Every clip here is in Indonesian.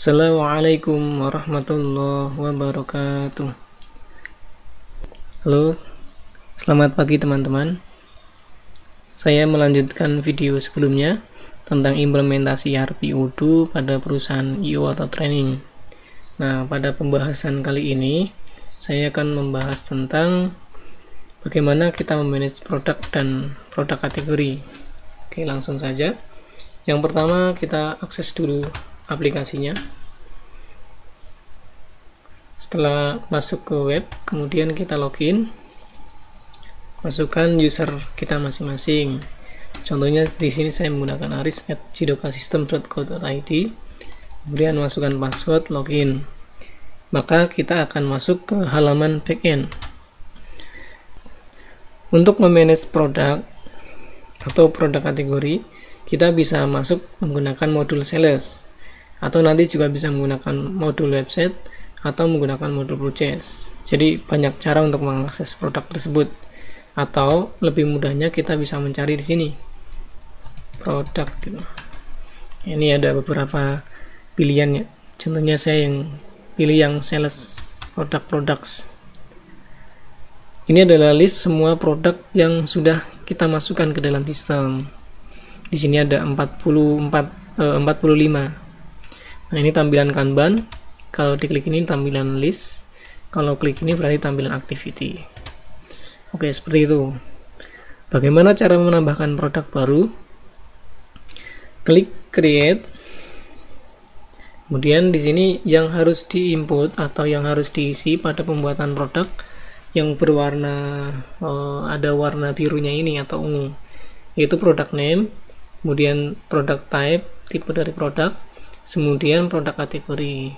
Assalamualaikum warahmatullahi wabarakatuh. Halo, selamat pagi teman-teman. Saya melanjutkan video sebelumnya tentang implementasi ERP Odoo pada perusahaan IO atau training. Nah, pada pembahasan kali ini saya akan membahas tentang bagaimana kita memanage produk dan produk kategori. Oke, langsung saja. Yang pertama kita akses dulu aplikasinya. Setelah masuk ke web, kemudian kita login, masukkan user kita masing-masing. Contohnya di sini saya menggunakan aris@jidokasystem.co.id, kemudian masukkan password, login. Maka kita akan masuk ke halaman backend. Untuk memanage produk atau produk kategori, kita bisa masuk menggunakan modul sales, atau nanti juga bisa menggunakan modul website atau menggunakan modul purchase. Jadi banyak cara untuk mengakses produk tersebut. Atau lebih mudahnya kita bisa mencari di sini produk gitu. Ini ada beberapa pilihan ya. Contohnya saya yang pilih yang sales products. Ini adalah list semua produk yang sudah kita masukkan ke dalam sistem. Di sini ada 45. Nah, ini tampilan Kanban. Kalau diklik ini tampilan list. Kalau klik ini berarti tampilan activity. Oke, seperti itu. Bagaimana cara menambahkan produk baru? Klik create. Kemudian di sini yang harus diinput atau yang harus diisi pada pembuatan produk yang berwarna ada warna birunya ini atau ungu, yaitu product name, kemudian product type, tipe dari produk, kemudian produk kategori.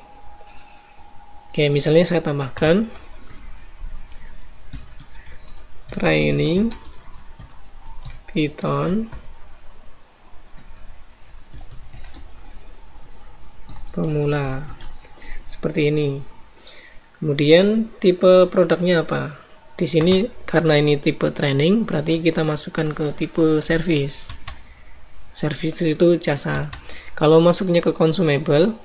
Oke, misalnya saya tambahkan training Python pemula, seperti ini. Kemudian tipe produknya apa? Di sini karena ini tipe training, berarti kita masukkan ke tipe service. Service itu jasa. Kalau masuknya ke consumable,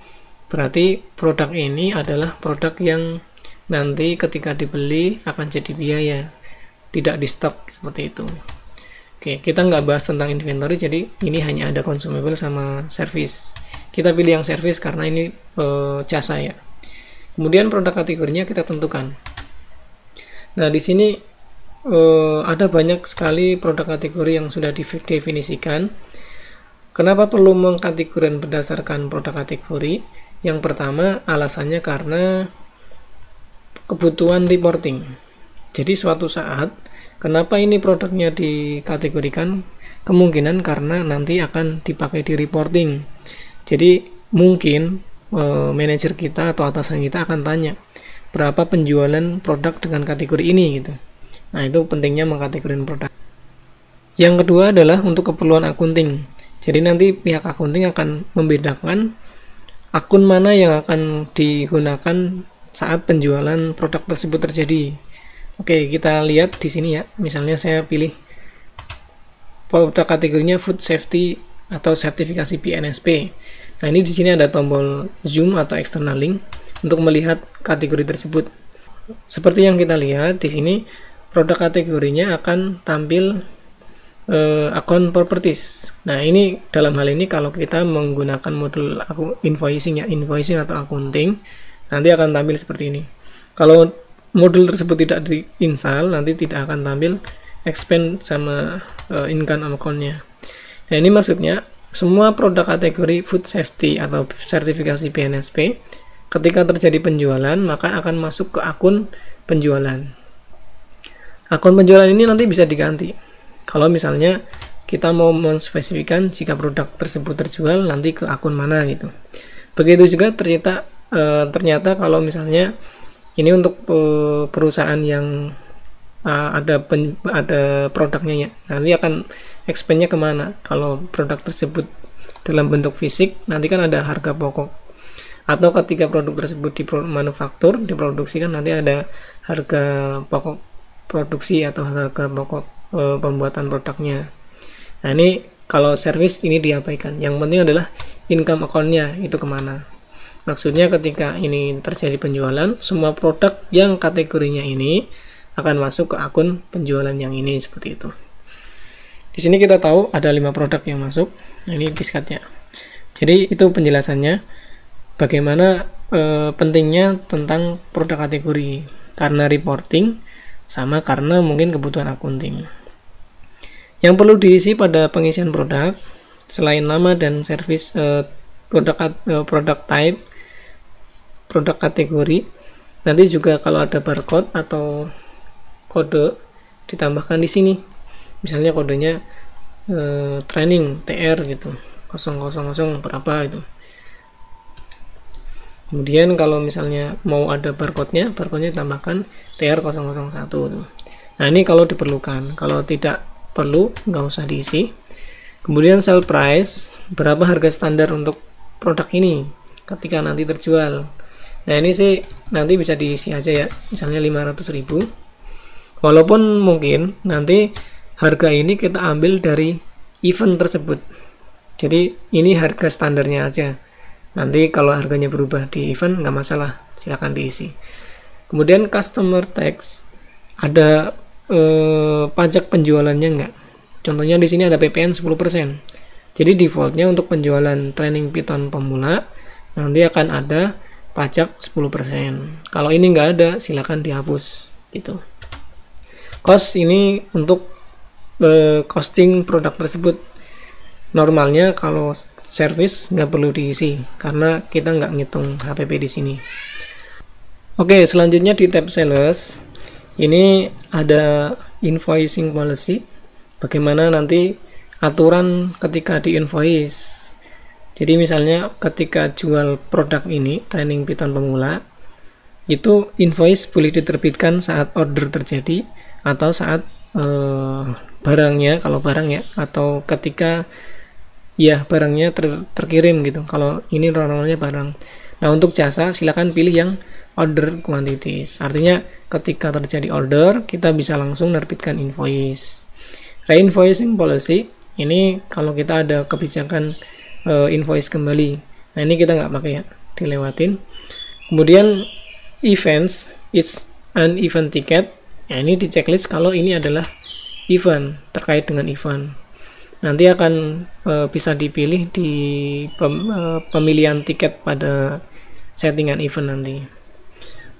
berarti produk ini adalah produk yang nanti ketika dibeli akan jadi biaya, tidak di stok, seperti itu. Oke, kita nggak bahas tentang inventory, jadi ini hanya ada consumable sama service. Kita pilih yang service karena ini jasa ya. Kemudian produk kategorinya kita tentukan. Nah, di sini ada banyak sekali produk kategori yang sudah didefinisikan. Kenapa perlu mengkategorikan berdasarkan produk kategori? Yang pertama, alasannya karena kebutuhan reporting. Jadi suatu saat, kenapa ini produknya dikategorikan? Kemungkinan karena nanti akan dipakai di reporting. Jadi mungkin manajer kita atau atasan kita akan tanya, berapa penjualan produk dengan kategori ini gitu. Nah, itu pentingnya mengkategorikan produk. Yang kedua adalah untuk keperluan akunting. Jadi nanti pihak akunting akan membedakan akun mana yang akan digunakan saat penjualan produk tersebut terjadi. Oke, kita lihat di sini ya. Misalnya saya pilih produk kategorinya food safety atau sertifikasi PNSP. Nah, ini di sini ada tombol zoom atau external link untuk melihat kategori tersebut. Seperti yang kita lihat di sini, produk kategorinya akan tampil account properties. Nah, ini dalam hal ini kalau kita menggunakan modul invoicing atau accounting, nanti akan tampil seperti ini. Kalau modul tersebut tidak diinstal, nanti tidak akan tampil expense sama income account-nya. Nah, ini maksudnya semua produk kategori food safety atau sertifikasi PNSP ketika terjadi penjualan maka akan masuk ke akun penjualan. Akun penjualan ini nanti bisa diganti. Kalau misalnya kita mau menspesifikkan jika produk tersebut terjual nanti ke akun mana gitu. Begitu juga ternyata kalau misalnya ini untuk perusahaan yang ada produknya ya, nanti akan expense-nya kemana. Kalau produk tersebut dalam bentuk fisik nanti kan ada harga pokok, atau ketika produk tersebut diproduksikan nanti ada harga pokok produksi atau harga pokok pembuatan produknya. Nah, ini kalau service ini diabaikan. Yang penting adalah income account-nya itu kemana. Maksudnya ketika ini terjadi penjualan, semua produk yang kategorinya ini akan masuk ke akun penjualan yang ini, seperti itu. Di sini kita tahu ada 5 produk yang masuk. Nah, ini diskatnya. Jadi itu penjelasannya bagaimana pentingnya tentang produk kategori, karena reporting sama karena mungkin kebutuhan akunting. Yang perlu diisi pada pengisian produk selain nama dan service, produk type, produk kategori, nanti juga kalau ada barcode atau kode ditambahkan di sini. Misalnya kodenya training TR gitu, 000 berapa itu. Kemudian kalau misalnya mau ada barcode-nya ditambahkan TR001 itu. Nah, ini kalau diperlukan. Kalau tidak perlu, nggak usah diisi. Kemudian sell price, berapa harga standar untuk produk ini ketika nanti terjual. Nah, ini sih nanti bisa diisi aja ya, misalnya 500.000. Walaupun mungkin nanti harga ini kita ambil dari event tersebut, jadi ini harga standarnya aja. Nanti kalau harganya berubah di event nggak masalah, silakan diisi. Kemudian customer tax, ada pajak penjualannya enggak. Contohnya di sini ada PPN 10%. Jadi defaultnya untuk penjualan training Python pemula nanti akan ada pajak 10%. Kalau ini enggak ada, silakan dihapus gitu. Cost ini untuk costing produk tersebut. Normalnya kalau service nggak perlu diisi karena kita nggak ngitung HPP di sini. Oke, selanjutnya di tab sales ini ada invoicing policy, bagaimana nanti aturan ketika di invoice. Jadi misalnya ketika jual produk ini training Python pemula, itu invoice boleh diterbitkan saat order terjadi atau saat barangnya, kalau barang ya, atau ketika ya barangnya terkirim gitu. Kalau ini normalnya barang. Nah, untuk jasa silakan pilih yang order quantities. Artinya ketika terjadi order, kita bisa langsung menerbitkan invoice. Reinvoicing policy, ini kalau kita ada kebijakan invoice kembali. Nah, ini kita nggak pakai ya, dilewatin. Kemudian events, it's an event ticket. Nah, ini di checklist kalau ini adalah event, terkait dengan event. Nanti akan bisa dipilih di pemilihan tiket pada settingan event nanti.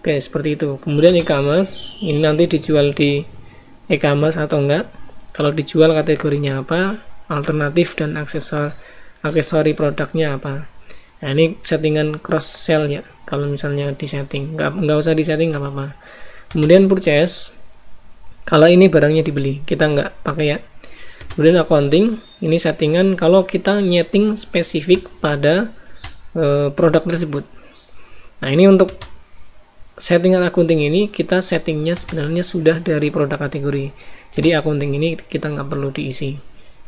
Oke, seperti itu. Kemudian e-commerce, ini nanti dijual di e-commerce atau enggak. Kalau dijual kategorinya apa, alternatif dan aksesori produknya apa. Nah, ini settingan cross sell ya. Kalau misalnya di setting, nggak usah di setting nggak apa-apa. Kemudian purchase, kalau ini barangnya dibeli, kita nggak pakai ya. Kemudian accounting, ini settingan kalau kita nyeting spesifik pada produk tersebut. Nah, ini untuk settingan accounting ini kita settingnya sebenarnya sudah dari produk kategori. Jadi accounting ini kita nggak perlu diisi.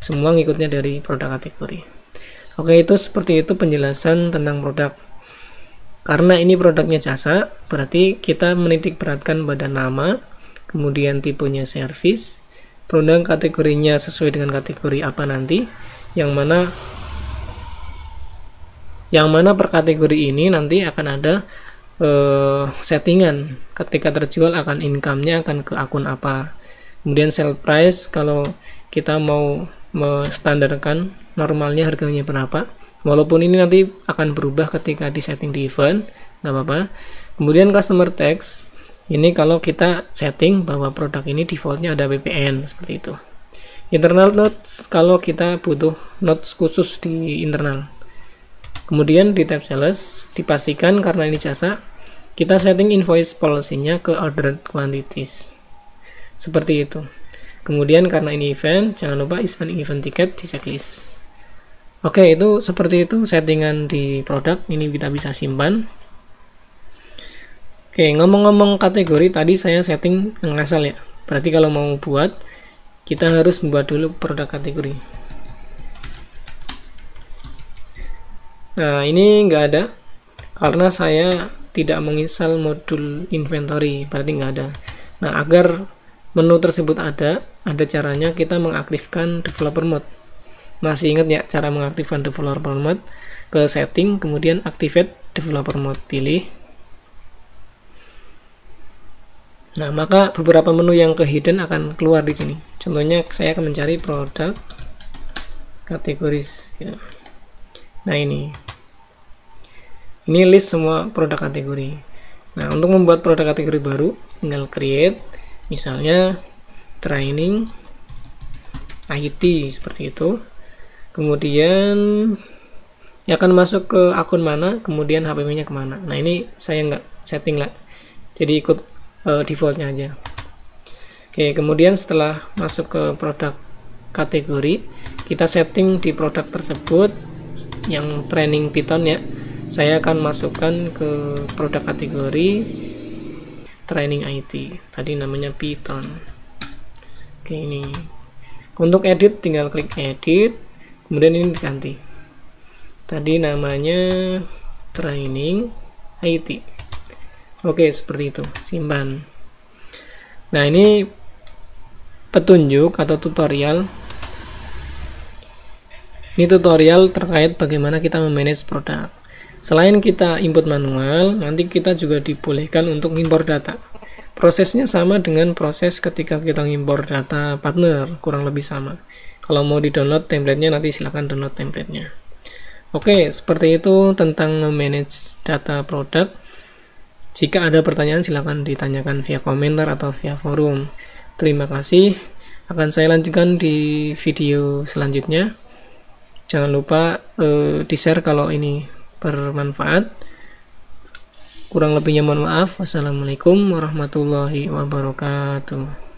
Semua ngikutnya dari produk kategori. Oke, itu seperti itu penjelasan tentang produk. Karena ini produknya jasa, berarti kita menitik beratkan pada nama, kemudian tipenya service, produk kategorinya sesuai dengan kategori apa nanti, yang mana per kategori ini nanti akan ada settingan ketika terjual akan income-nya akan ke akun apa. Kemudian sell price, kalau kita mau menstandarkan normalnya harganya berapa, walaupun ini nanti akan berubah ketika di setting di event, nggak apa-apa. Kemudian customer tax, ini kalau kita setting bahwa produk ini defaultnya ada PPN, seperti itu. Internal notes, kalau kita butuh notes khusus di internal. Kemudian di tab sales, dipastikan karena ini jasa, kita setting invoice policy-nya ke order quantities. Seperti itu. Kemudian karena ini event, jangan lupa is an event ticket di checklist. Oke, itu seperti itu settingan di produk. Ini kita bisa simpan. Oke, ngomong-ngomong kategori, tadi saya setting ngasal ya. Berarti kalau mau buat, kita harus membuat dulu produk kategori. Nah, ini nggak ada karena saya tidak menginstal modul inventory, berarti nggak ada. Nah, agar menu tersebut ada caranya kita mengaktifkan developer mode. Masih ingat ya cara mengaktifkan developer mode? Ke setting, kemudian activate developer mode pilih. Nah, maka beberapa menu yang ke hidden akan keluar di sini. Contohnya saya akan mencari produk kategoris ya. Nah, ini list semua produk kategori. Nah, untuk membuat produk kategori baru tinggal create, misalnya training IT seperti itu. Kemudian ya akan masuk ke akun mana, kemudian HPP-nya kemana. Nah, ini saya nggak setting lah, jadi ikut defaultnya aja. Oke, kemudian setelah masuk ke produk kategori, kita setting di produk tersebut yang training Python ya. Saya akan masukkan ke produk kategori training IT, tadi namanya Python. Oke, ini untuk edit tinggal klik edit, kemudian ini diganti, tadi namanya training IT. Oke, seperti itu, simpan. Nah, ini petunjuk atau tutorial. Ini tutorial terkait bagaimana kita memanage produk. Selain kita input manual, nanti kita juga dibolehkan untuk impor data. Prosesnya sama dengan proses ketika kita impor data partner, kurang lebih sama. Kalau mau di-download template-nya, nanti silahkan download template-nya. Oke, seperti itu tentang manage data produk. Jika ada pertanyaan silahkan ditanyakan via komentar atau via forum. Terima kasih. Akan saya lanjutkan di video selanjutnya. Jangan lupa di-share kalau ini bermanfaat. Kurang lebihnya mohon maaf. Wassalamualaikum warahmatullahi wabarakatuh.